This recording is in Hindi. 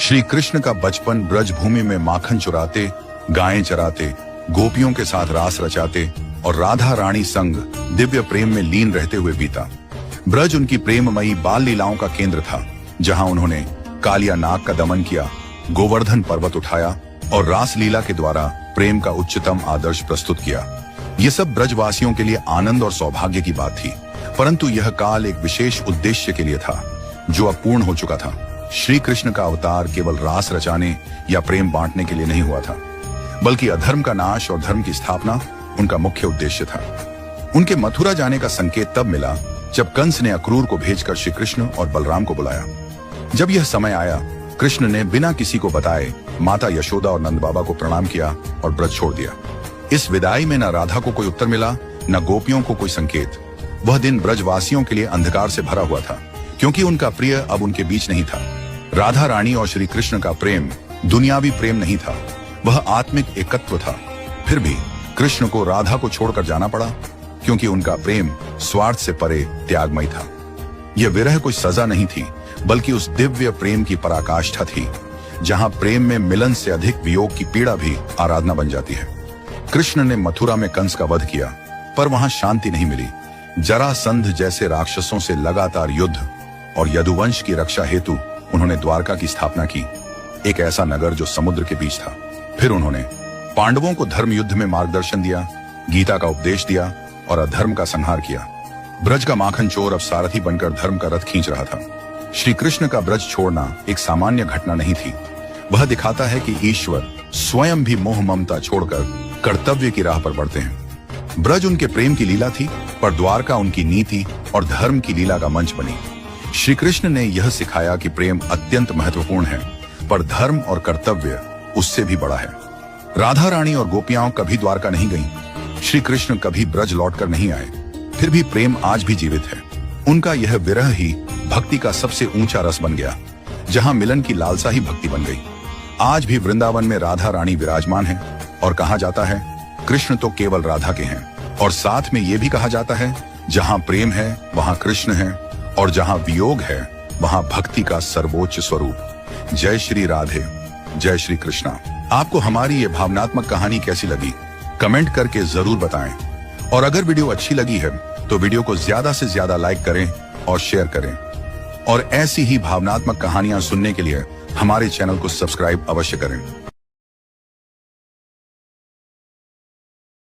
श्री कृष्ण का बचपन ब्रज भूमि में माखन चुराते, गायें चराते, गोपियों के साथ रास रचाते और राधा रानी संग दिव्य प्रेम में लीन रहते हुए बीता। ब्रज उनकी प्रेममयी बाल लीलाओं का केंद्र था, जहां उन्होंने कालिया नाग का दमन किया, गोवर्धन पर्वत उठाया और रास लीला के द्वारा प्रेम का उच्चतम आदर्श प्रस्तुत किया। ये सब ब्रजवासियों के लिए आनंद और सौभाग्य की बात थी, परंतु यह काल एक विशेष उद्देश्य के लिए था, जो अब पूर्ण हो चुका था। श्री कृष्ण का अवतार केवल रास रचाने या प्रेम बांटने के लिए नहीं हुआ था, बल्कि अधर्म का नाश और धर्म की स्थापना उनका मुख्य उद्देश्य था। उनके मथुरा जाने का संकेत तब मिला जब कंस ने अक्रूर को भेजकर श्री कृष्ण और बलराम को बुलाया। जब यह समय आया, कृष्ण ने बिना किसी को बताए माता यशोदा और नंद बाबा को प्रणाम किया और ब्रज छोड़ दिया। इस विदाई में न राधा को कोई उत्तर मिला, न गोपियों को कोई संकेत। वह दिन ब्रजवासियों के लिए अंधकार से भरा हुआ था, क्योंकि उनका प्रिय अब उनके बीच नहीं था। राधा रानी और श्री कृष्ण का प्रेम दुनियावी प्रेम नहीं था, वह आत्मिक एकत्व था। फिर भी कृष्ण को राधा को छोड़कर जाना पड़ा, क्योंकि उनका प्रेम स्वार्थ से परे त्यागमय था। यह विरह कोई सजा नहीं थी, बल्कि उस दिव्य प्रेम की पराकाष्ठा थी, जहां प्रेम में मिलन से अधिक वियोग की पीड़ा भी आराधना बन जाती है। कृष्ण ने मथुरा में कंस का वध किया, पर वहां शांति नहीं मिली। जरासंध जैसे राक्षसों से लगातार युद्ध और यदुवंश की रक्षा हेतु उन्होंने द्वारका की स्थापना की, एक ऐसा नगर जो समुद्र के बीच था। फिर उन्होंने पांडवों को धर्म युद्ध में मार्गदर्शन दिया, गीता का उपदेश दिया और अधर्म का संहार किया। ब्रज का माखन चोर अब सारथी बनकर धर्म का रथ खींच रहा था। श्री कृष्ण का ब्रज छोड़ना एक सामान्य घटना नहीं थी, वह दिखाता है कि ईश्वर स्वयं भी मोह ममता छोड़कर कर्तव्य की राह पर बढ़ते हैं। ब्रज उनके प्रेम की लीला थी, पर द्वारका उनकी नीति और धर्म की लीला का मंच बनी। श्री कृष्ण ने यह सिखाया कि प्रेम अत्यंत महत्वपूर्ण है, पर धर्म और कर्तव्य उससे भी बड़ा है। राधा रानी और गोपियां कभी द्वारका नहीं गईं, श्री कृष्ण कभी ब्रज लौटकर नहीं आए, फिर भी प्रेम आज भी जीवित है। उनका यह विरह ही भक्ति का सबसे ऊंचा रस बन गया, जहां मिलन की लालसा ही भक्ति बन गई। आज भी वृंदावन में राधा रानी विराजमान है और कहा जाता है कृष्ण तो केवल राधा के हैं, और साथ में यह भी कहा जाता है जहां प्रेम है वहां कृष्ण है, और जहां वियोग है वहां भक्ति का सर्वोच्च स्वरूप। जय श्री राधे, जय श्री कृष्णा। आपको हमारी ये भावनात्मक कहानी कैसी लगी, कमेंट करके जरूर बताएं, और अगर वीडियो अच्छी लगी है तो वीडियो को ज्यादा से ज्यादा लाइक करें और शेयर करें, और ऐसी ही भावनात्मक कहानियां सुनने के लिए हमारे चैनल को सब्सक्राइब अवश्य करें।